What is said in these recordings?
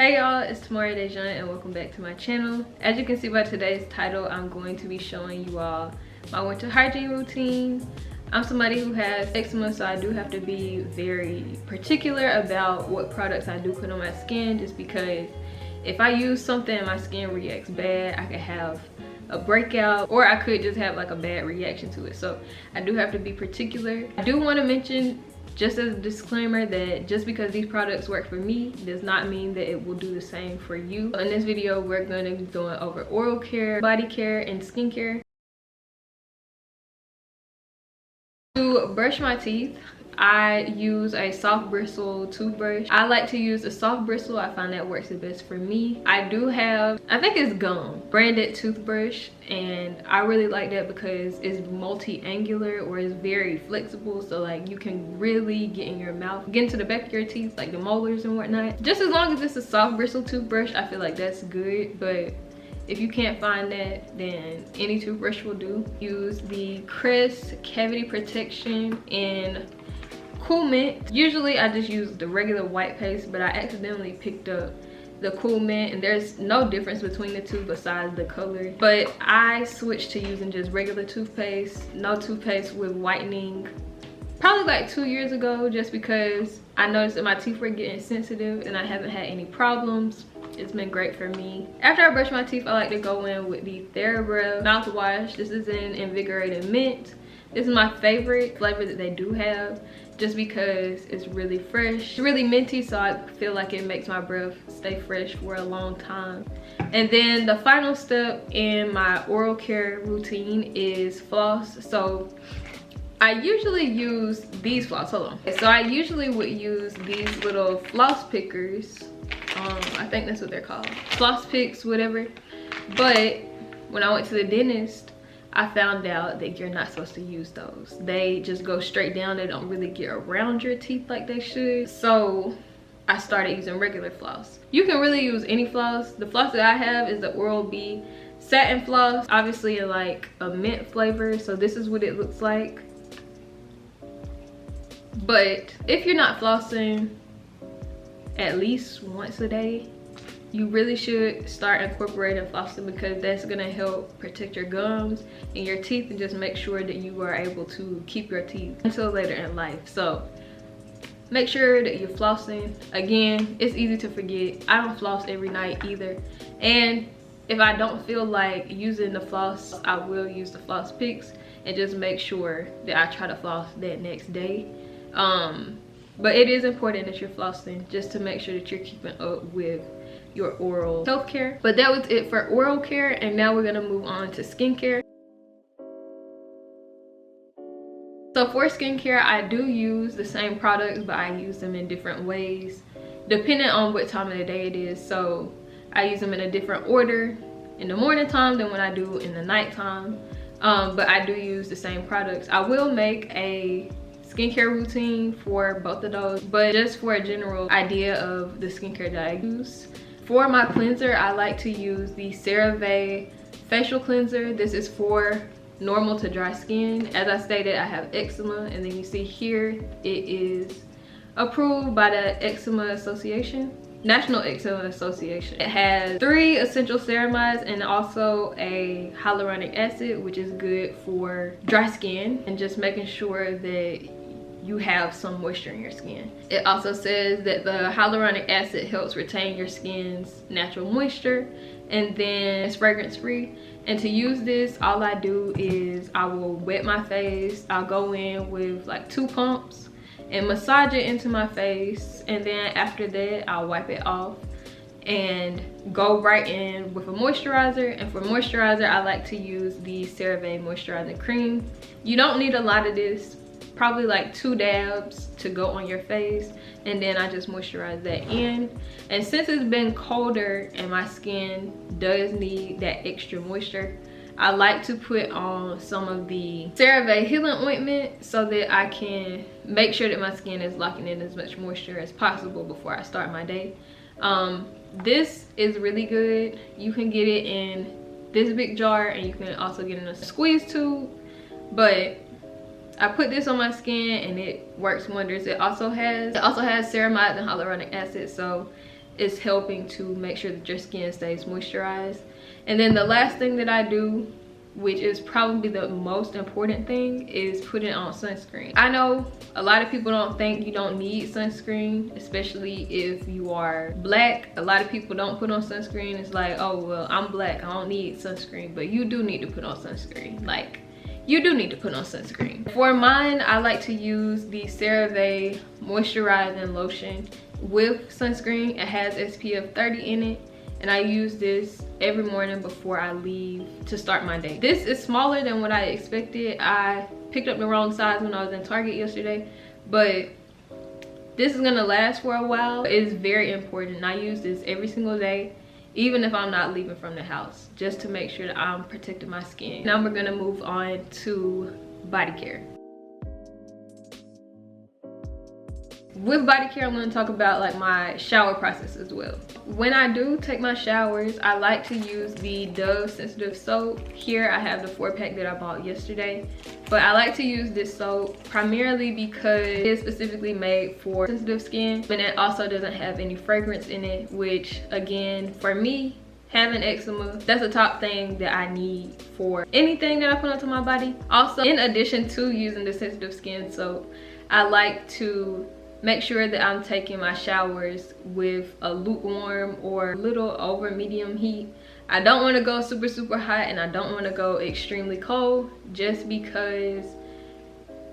Hey y'all, it's tomorrow Daejionne and welcome back to my channel. As you can see by today's title, I'm going to be showing you all my winter hygiene routine. I'm somebody who has eczema, so I do have to be very particular about what products I do put on my skin, just because if I use something and my skin reacts bad, I could have a breakout, or I could just have like a bad reaction to it. So I do have to be particular. I do want to mention, just as a disclaimer, that just because these products work for me does not mean that it will do the same for you. In this video, we're going to be going over oral care, body care, and skincare. To brush my teeth, I use a soft bristle toothbrush. I like to use a soft bristle. I find that works the best for me. I do have, I think it's Gum branded toothbrush, and I really like that because it's multi-angular, or it's very flexible, so like you can really get in your mouth, get into the back of your teeth, like the molars and whatnot. Just as long as it's a soft bristle toothbrush, I feel like that's good. But if you can't find that, then any toothbrush will do. Use the Crest Cavity Protection in Cool Mint. Usually I just use the regular white paste, but I accidentally picked up the Cool Mint, and there's no difference between the two besides the color. But I switched to using just regular toothpaste, no toothpaste with whitening, probably like 2 years ago, just because I noticed that my teeth were getting sensitive and I haven't had any problems. It's been great for me. After I brush my teeth, I like to go in with the TheraBreath mouthwash. This is in Invigorating Mint. This is my favorite flavor that they do have, just because it's really fresh, really minty, so I feel like it makes my breath stay fresh for a long time. And then the final step in my oral care routine is floss. So I usually use these floss, hold on. So I usually would use these little floss pickers. I think that's what they're called, floss picks, whatever. But when I went to the dentist, I found out that you're not supposed to use those. They just go straight down. They don't really get around your teeth like they should. So I started using regular floss. You can really use any floss. The floss that I have is the Oral-B satin floss, obviously in like a mint flavor. So this is what it looks like. But if you're not flossing at least once a day, you really should start incorporating flossing, because that's gonna help protect your gums and your teeth, and just make sure that you are able to keep your teeth until later in life. So make sure that you're flossing. Again, it's easy to forget. I don't floss every night either, and if I don't feel like using the floss, I will use the floss picks and just make sure that I try to floss that next day. But it is important that you're flossing, just to make sure that you're keeping up with your oral health care. But that was it for oral care, and now we're gonna move on to skincare. So for skincare, I do use the same products, but I use them in different ways depending on what time of the day it is. So I use them in a different order in the morning time than when I do in the nighttime. But I do use the same products. I will make a skincare routine for both of those, but just for a general idea of the skincare that I use. For my cleanser, I like to use the CeraVe facial cleanser. This is for normal to dry skin. As I stated, I have eczema, and then you see here it is approved by the Eczema Association, National Eczema Association. It has 3 essential ceramides and also a hyaluronic acid, which is good for dry skin and just making sure that you have some moisture in your skin. It also says that the hyaluronic acid helps retain your skin's natural moisture, and then it's fragrance free. And to use this, all I do is I will wet my face. I'll go in with like 2 pumps and massage it into my face, and then after that I'll wipe it off and go right in with a moisturizer. And for moisturizer, I like to use the CeraVe moisturizing cream. You don't need a lot of this, probably like 2 dabs to go on your face, and then I just moisturize that in. And since it's been colder and my skin does need that extra moisture, I like to put on some of the CeraVe healing ointment so that I can make sure that my skin is locking in as much moisture as possible before I start my day. This is really good. You can get it in this big jar, and you can also get it in a squeeze tube, but I put this on my skin and it works wonders. It also has ceramides and hyaluronic acid, so is helping to make sure that your skin stays moisturized. And then the last thing that I do, which is probably the most important thing, is putting on sunscreen. I know a lot of people don't think you don't need sunscreen, especially if you are black. A lot of people don't put on sunscreen. It's like, oh well, I'm black, I don't need sunscreen. But you do need to put on sunscreen. Like, you do need to put on sunscreen. For mine, I like to use the CeraVe moisturizing lotion with sunscreen. It has SPF 30 in it, and I use this every morning before I leave to start my day. This is smaller than what I expected. I picked up the wrong size when I was in Target yesterday, but this is gonna last for a while. It's very important. I use this every single day, even if I'm not leaving from the house, just to make sure that I'm protecting my skin. Now we're gonna move on to body care. With body care, I'm going to talk about like my shower process as well. When I do take my showers, I like to use the Dove sensitive soap. Here I have the 4-pack that I bought yesterday, but I like to use this soap primarily because it's specifically made for sensitive skin, but it also doesn't have any fragrance in it, which again, for me, having eczema, that's the top thing that I need for anything that I put onto my body. Also, in addition to using the sensitive skin soap, I like to make sure that I'm taking my showers with a lukewarm or a little over medium heat. I don't want to go super hot, and I don't want to go extremely cold, just because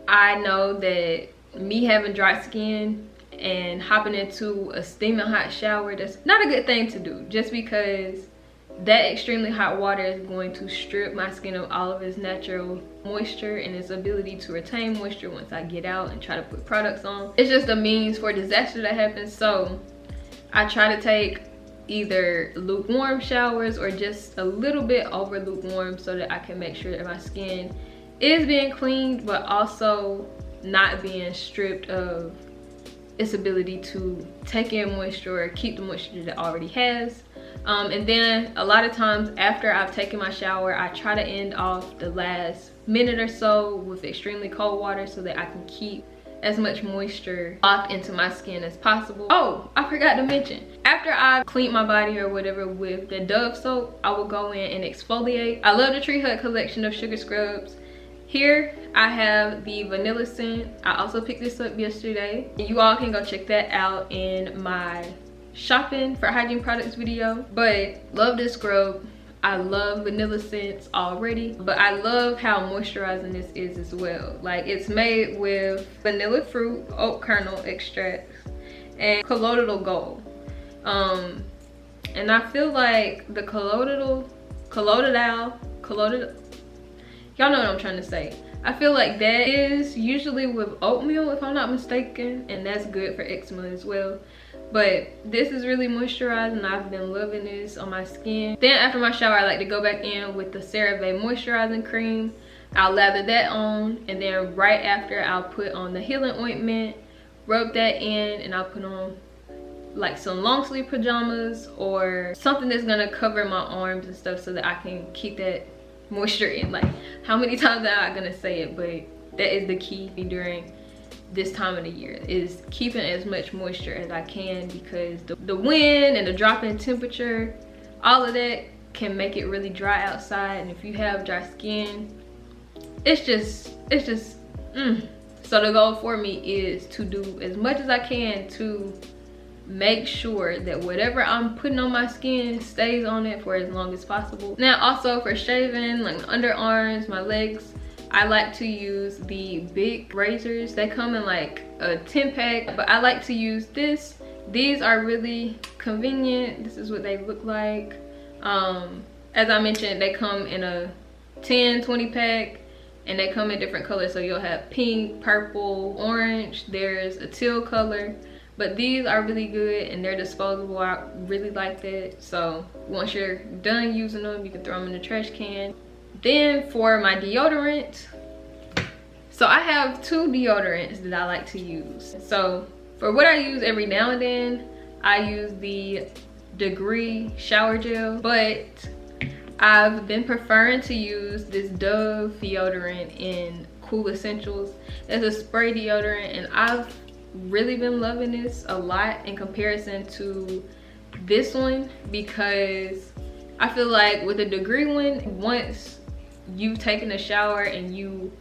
I know that me having dry skin and hopping into a steaming hot shower, that's not a good thing to do, just because that extremely hot water is going to strip my skin of all of its natural moisture and its ability to retain moisture once I get out and try to put products on. It's just a means for disaster that happens. So I try to take either lukewarm showers or just a little bit over lukewarm, so that I can make sure that my skin is being cleaned, but also not being stripped of its ability to take in moisture or keep the moisture that it already has. And then a lot of times after I've taken my shower, I try to end off the last minute or so with extremely cold water, so that I can keep as much moisture locked into my skin as possible. Oh, I forgot to mention, after I clean my body or whatever with the Dove soap, I will go in and exfoliate. I love the Tree Hut collection of sugar scrubs. Here I have the vanilla scent. I also picked this up yesterday. You all can go check that out in my shopping for hygiene products video. But love this scrub. I love vanilla scents already, but I love how moisturizing this is as well. Like, it's made with vanilla fruit, oat kernel extracts, and colloidal gold. And I feel like the colloidal, y'all know what I'm trying to say. I feel like that is usually with oatmeal, if I'm not mistaken, and that's good for eczema as well. But this is really moisturizing. I've been loving this on my skin. Then after my shower, I like to go back in with the CeraVe moisturizing cream. I'll lather that on, and then right after, I'll put on the healing ointment, rub that in, and I'll put on like some long sleeve pajamas or something that's gonna cover my arms and stuff, so that I can keep that moisture in. Like, how many times am I gonna say it? But that is the key during this time of the year, is keeping as much moisture as I can, because the wind and the drop in temperature, all of that can make it really dry outside. And if you have dry skin, it's just So the goal for me is to do as much as I can to make sure that whatever I'm putting on my skin stays on it for as long as possible. Now also for shaving, like my underarms, my legs, I like to use the big razors. They come in like a 10-pack, but I like to use this. These are really convenient. This is what they look like. As I mentioned, they come in a 10-20 pack, and they come in different colors. So you'll have pink, purple, orange, there's a teal color. But these are really good, and they're disposable. I really like that. So once you're done using them, you can throw them in the trash can. Then for my deodorant, so I have 2 deodorants that I like to use. So for what I use every now and then, I use the Degree shower gel, but I've been preferring to use this Dove deodorant in Cool Essentials. It's a spray deodorant, and I've really been loving this a lot in comparison to this one because I feel like with the degree one, once you've taken a shower and you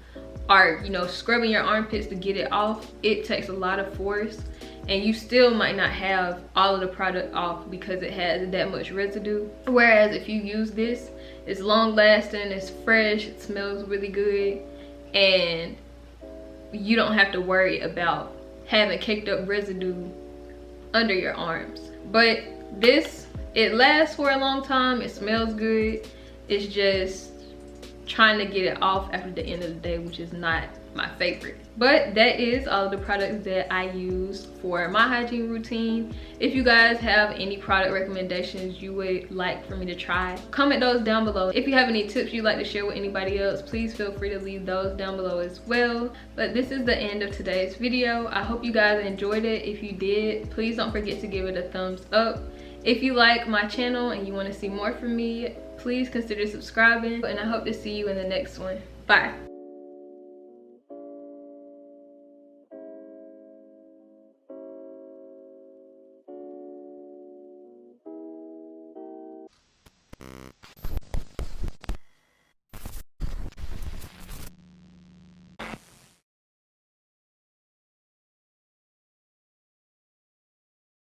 are, you know, scrubbing your armpits to get it off, it takes a lot of force, and you still might not have all of the product off because it has that much residue. Whereas if you use this, it's long lasting, it's fresh, it smells really good, and you don't have to worry about having caked up residue under your arms. But this, it lasts for a long time, it smells good. It's just trying to get it off after the end of the day, which is not my favorite. But that is all of the products that I use for my hygiene routine. If you guys have any product recommendations you would like for me to try, comment those down below. If you have any tips you'd like to share with anybody else, please feel free to leave those down below as well. But this is the end of today's video. I hope you guys enjoyed it. If you did, please don't forget to give it a thumbs up. If you like my channel and you want to see more from me, please consider subscribing, and I hope to see you in the next one. Bye.